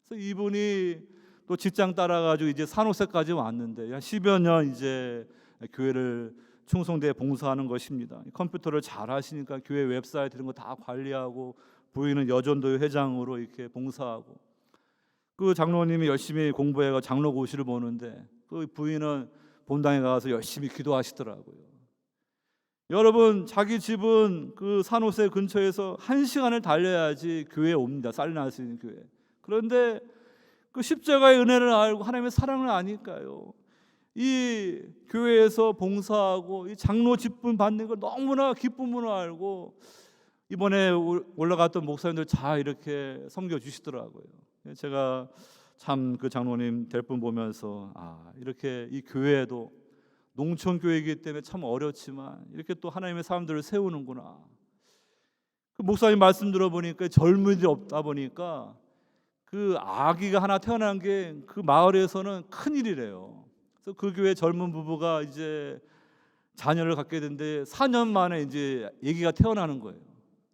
Speaker 1: 그래서 이분이 또 직장 따라가지고 이제 산호세까지 왔는데 한 10여 년 이제 교회를 충성대에 봉사하는 것입니다. 컴퓨터를 잘 하시니까 교회 웹사이트 이런 거 다 관리하고 부인은 여전도회 회장으로 이렇게 봉사하고 그 장로님이 열심히 공부해가 장로고시를 보는데 그 부인은 본당에 가서 열심히 기도하시더라고요. 여러분 자기 집은 그 산호세 근처에서 1시간을 달려야지 교회에 옵니다. 살리나 수 있는 교회. 그런데 그 십자가의 은혜를 알고 하나님의 사랑을 아니까요. 이 교회에서 봉사하고 이 장로 직분 받는 걸 너무나 기쁨으로 알고 이번에 올라갔던 목사님들 잘 이렇게 섬겨 주시더라고요. 제가 참 그 장로님 될 분 보면서 이렇게 이 교회도 농촌 교회이기 때문에 참 어렵지만 이렇게 또 하나님의 사람들을 세우는구나. 그 목사님 말씀 들어보니까 젊은이들이 없다 보니까 그 아기가 하나 태어난 게 그 마을에서는 큰 일이래요. 그래서 그 교회 젊은 부부가 이제 자녀를 갖게 됐는데 4년 만에 이제 아기가 태어나는 거예요.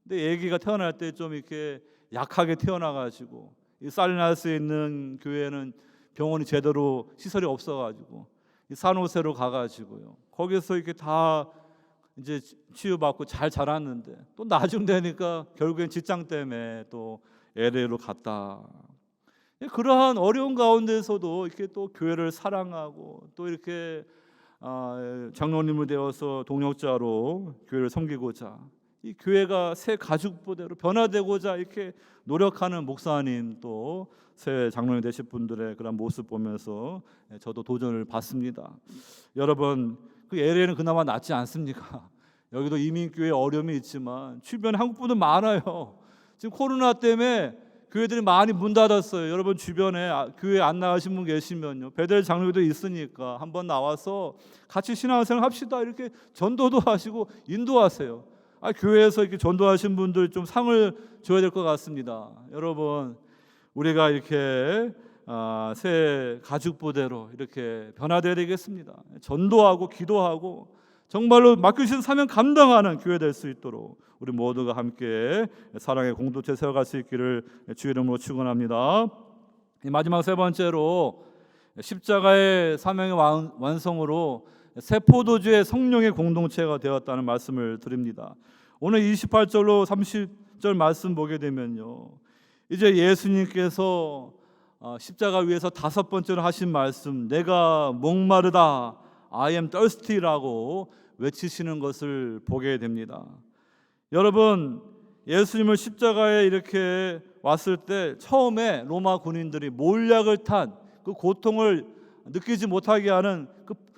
Speaker 1: 근데 아기가 태어날 때 좀 이렇게 약하게 태어나가지고 이 살리나스에 있는 교회는 병원이 제대로 시설이 없어가지고 이 산호세로 가가지고요. 거기서 이렇게 다 이제 치유받고 잘 자랐는데 또 나중 되니까 결국엔 직장 때문에 또 LA로 갔다. 그러한 어려운 가운데서도 이렇게 또 교회를 사랑하고 또 이렇게 장로님을 되어서 동역자로 교회를 섬기고자 이 교회가 새 가족부대로 변화되고자 이렇게 노력하는 목사님 또 새 장로님 되실 분들의 그런 모습 보면서 저도 도전을 받습니다. 여러분 그 LA는 그나마 낫지 않습니까? 여기도 이민교회 어려움이 있지만 주변에 한국 분들 많아요. 지금 코로나 때문에 교회들이 많이 문 닫았어요. 여러분 주변에 교회 안 나가신 분 계시면요, 베델 장로도 있으니까 한번 나와서 같이 신앙생활 합시다. 이렇게 전도도 하시고 인도하세요. 교회에서 이렇게 전도하신 분들 좀 상을 줘야 될 것 같습니다. 여러분 우리가 이렇게 새 가죽부대로 이렇게 변화되어야 되겠습니다. 전도하고 기도하고 정말로 맡겨주신 사명 감당하는 교회 될 수 있도록 우리 모두가 함께 사랑의 공동체 세워갈 수 있기를 주의 이름으로 축원합니다. 마지막 세 번째로 십자가의 사명의 완성으로 새 포도주의 성령의 공동체가 되었다는 말씀을 드립니다. 오늘 28절로 30절 말씀 보게 되면요, 이제 예수님께서 십자가 위에서 5번째로 하신 말씀, 내가 목마르다, I am thirsty라고 외치시는 것을 보게 됩니다. 여러분 예수님을 십자가에 이렇게 왔을 때 처음에 로마 군인들이 몰약을 탄 그 고통을 느끼지 못하게 하는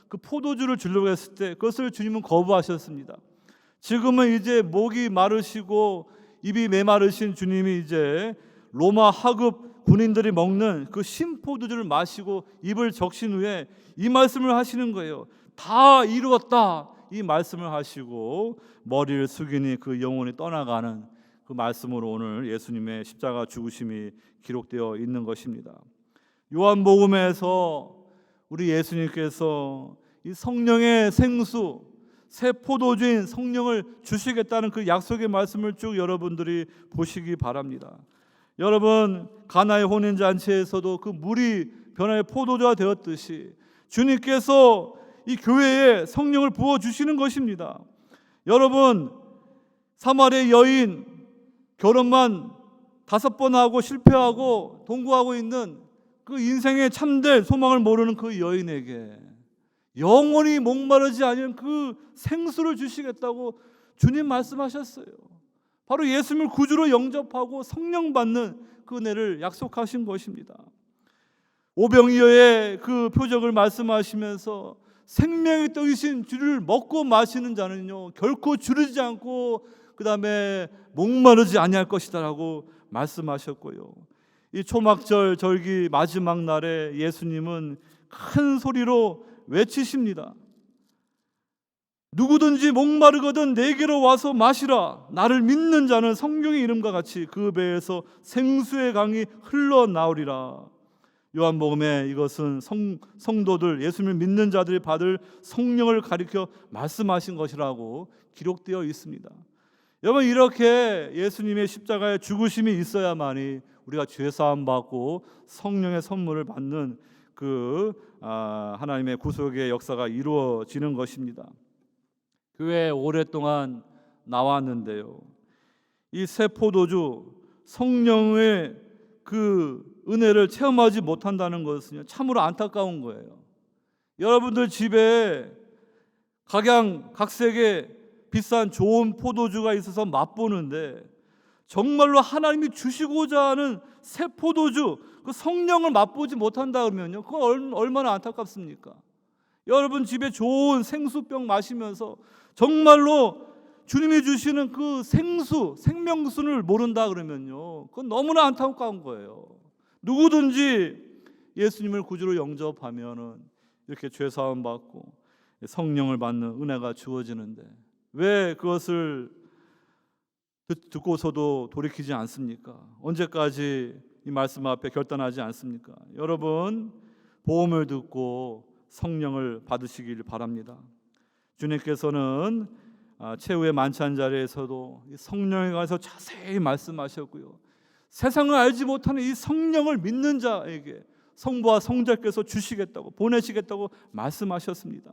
Speaker 1: 그 포도주를 주려고 했을 때 그것을 주님은 거부하셨습니다. 지금은 이제 목이 마르시고 입이 메마르신 주님이 이제 로마 하급 군인들이 먹는 그 신포도주를 마시고 입을 적신 후에 이 말씀을 하시는 거예요. 다 이루었다, 이 말씀을 하시고 머리를 숙이니 그 영혼이 떠나가는 그 말씀으로 오늘 예수님의 십자가 죽으심이 기록되어 있는 것입니다. 요한복음에서 우리 예수님께서 이 성령의 생수, 새 포도주인 성령을 주시겠다는 그 약속의 말씀을 쭉 여러분들이 보시기 바랍니다. 여러분 가나의 혼인잔치에서도 그 물이 변화의 포도주가 되었듯이 주님께서 이 교회에 성령을 부어주시는 것입니다. 여러분 사마리아 여인 결혼만 5번 하고 실패하고 동거하고 있는 그 인생의 참된 소망을 모르는 그 여인에게 영원히 목마르지 않은 그 생수를 주시겠다고 주님 말씀하셨어요. 바로 예수님을 구주로 영접하고 성령 받는 그 은혜를 약속하신 것입니다. 오병이어의 그 표적을 말씀하시면서 생명의 떡이신 주를 먹고 마시는 자는요 결코 주르지 않고 그 다음에 목마르지 아니할 것이다라고 말씀하셨고요. 이 초막절 절기 마지막 날에 예수님은 큰 소리로 외치십니다. 누구든지 목마르거든 내게로 와서 마시라. 나를 믿는 자는 성경의 이름과 같이 그 배에서 생수의 강이 흘러나오리라. 요한복음에 이것은 성도들, 예수님을 믿는 자들이 받을 성령을 가리켜 말씀하신 것이라고 기록되어 있습니다. 여러분, 이렇게 예수님의 십자가의 죽으심이 있어야만이 우리가 죄사함 받고 성령의 선물을 받는 그 하나님의 구속의 역사가 이루어지는 것입니다. 교회에 오랫동안 나왔는데요, 이 새 포도주 성령의 그 은혜를 체험하지 못한다는 것은 참으로 안타까운 거예요. 여러분들 집에 각양각색의 비싼 좋은 포도주가 있어서 맛보는데 정말로 하나님이 주시고자 하는 새 포도주, 그 성령을 맛보지 못한다 그러면요, 그거 얼마나 안타깝습니까? 여러분 집에 좋은 생수병 마시면서 정말로 주님이 주시는 그 생수, 생명수를 모른다 그러면요, 그건 너무나 안타까운 거예요. 누구든지 예수님을 구주로 영접하면은 이렇게 죄사함 받고 성령을 받는 은혜가 주어지는데 왜 그것을 듣고서도 돌이키지 않습니까? 언제까지 이 말씀 앞에 결단하지 않습니까? 여러분, 복음을 듣고 성령을 받으시길 바랍니다. 주님께서는 최후의 만찬 자리에서도 성령에 관해서 자세히 말씀하셨고요, 세상을 알지 못하는 이 성령을 믿는 자에게 성부와 성자께서 주시겠다고, 보내시겠다고 말씀하셨습니다.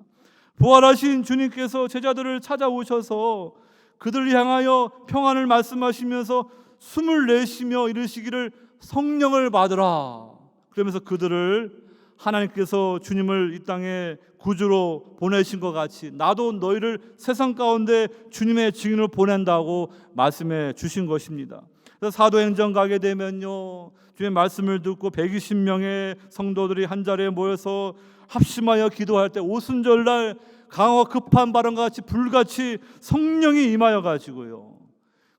Speaker 1: 부활하신 주님께서 제자들을 찾아오셔서 그들을 향하여 평안을 말씀하시면서 숨을 내쉬며 이르시기를 성령을 받으라. 그러면서 그들을 하나님께서 주님을 이 땅에 구주로 보내신 것 같이 나도 너희를 세상 가운데 주님의 증인으로 보낸다고 말씀해 주신 것입니다. 그래서 사도행전 가게 되면요, 주의 말씀을 듣고 120명의 성도들이 한 자리에 모여서 합심하여 기도할 때 오순절날 강과 급한 바람과 같이 불같이 성령이 임하여 가지고요,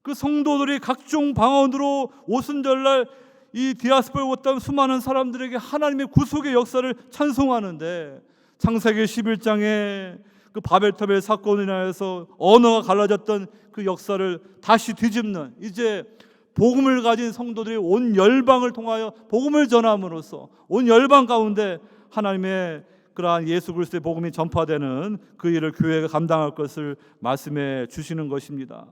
Speaker 1: 그 성도들이 각종 방언으로 오순절날 이 디아스포라에 왔던 수많은 사람들에게 하나님의 구속의 역사를 찬송하는데, 창세기 11장에 그 바벨탑의 사건으로 인하여서 언어가 갈라졌던 그 역사를 다시 뒤집는, 이제 복음을 가진 성도들이 온 열방을 통하여 복음을 전함으로써 온 열방 가운데 하나님의 그러한 예수 그리스도의 복음이 전파되는 그 일을 교회가 감당할 것을 말씀해 주시는 것입니다.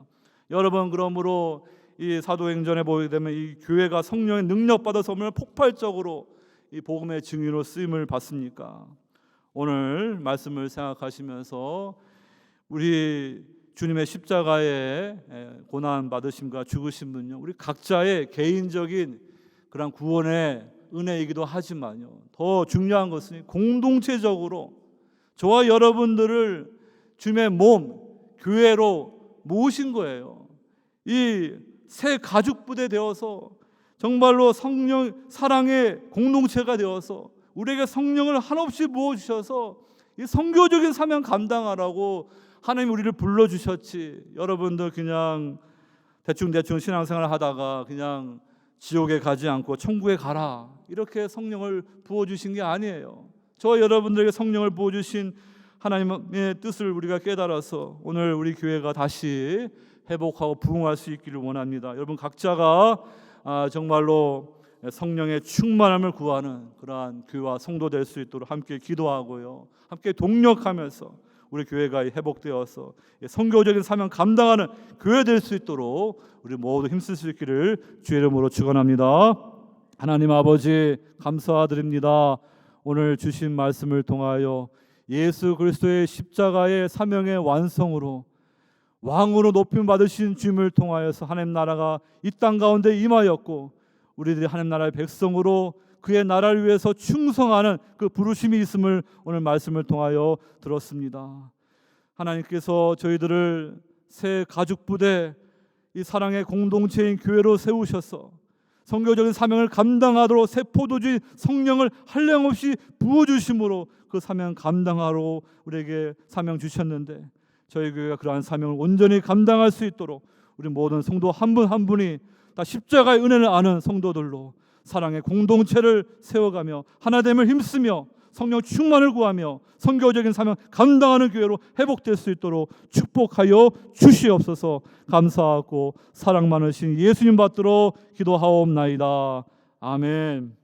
Speaker 1: 여러분, 그러므로 이 사도행전에 보게 되면 이 교회가 성령의 능력 받아서 얼마나 폭발적으로 이 복음의 증인으로 쓰임을 받습니까? 오늘 말씀을 생각하시면서 우리 주님의 십자가의 고난 받으심과 죽으심은요, 우리 각자의 개인적인 그런 구원의 은혜이기도 하지만요, 더 중요한 것은 공동체적으로 저와 여러분들을 주님의 몸, 교회로 모으신 거예요. 이 새 가죽부대 되어서 정말로 성령 사랑의 공동체가 되어서 우리에게 성령을 한없이 부어주셔서 이 선교적인 사명 감당하라고 하나님 우리를 불러주셨지, 여러분들 그냥 대충 신앙생활 하다가 그냥 지옥에 가지 않고 천국에 가라 이렇게 성령을 부어주신 게 아니에요. 저와 여러분들에게 성령을 부어주신 하나님의 뜻을 우리가 깨달아서 오늘 우리 교회가 다시 회복하고 부흥할 수 있기를 원합니다. 여러분 각자가 정말로 성령의 충만함을 구하는 그러한 교회와 성도 될 수 있도록 함께 기도하고요, 함께 동력하면서 우리 교회가 회복되어서 선교적인 사명 감당하는 교회 될 수 있도록 우리 모두 힘쓸 수 있기를 주의 이름으로 축원합니다. 하나님 아버지, 감사드립니다. 오늘 주신 말씀을 통하여 예수 그리스도의 십자가의 사명의 완성으로 왕으로 높임 받으신 주님을 통하여서 하나님 나라가 이 땅 가운데 임하였고, 우리들이 하나님 나라의 백성으로 그의 나라를 위해서 충성하는 그 부르심이 있음을 오늘 말씀을 통하여 들었습니다. 하나님께서 저희들을 새 가죽부대, 이 사랑의 공동체인 교회로 세우셔서 선교적인 사명을 감당하도록 새 포도주의 성령을 한량없이 부어주심으로 그 사명 감당하러 우리에게 사명 주셨는데, 저희 교회가 그러한 사명을 온전히 감당할 수 있도록 우리 모든 성도 한 분 한 분이 다 십자가의 은혜를 아는 성도들로 사랑의 공동체를 세워가며 하나됨을 힘쓰며 성령 충만을 구하며 선교적인 사명 감당하는 교회로 회복될 수 있도록 축복하여 주시옵소서. 감사하고 사랑 많으신 예수님 받들어 기도하옵나이다. 아멘.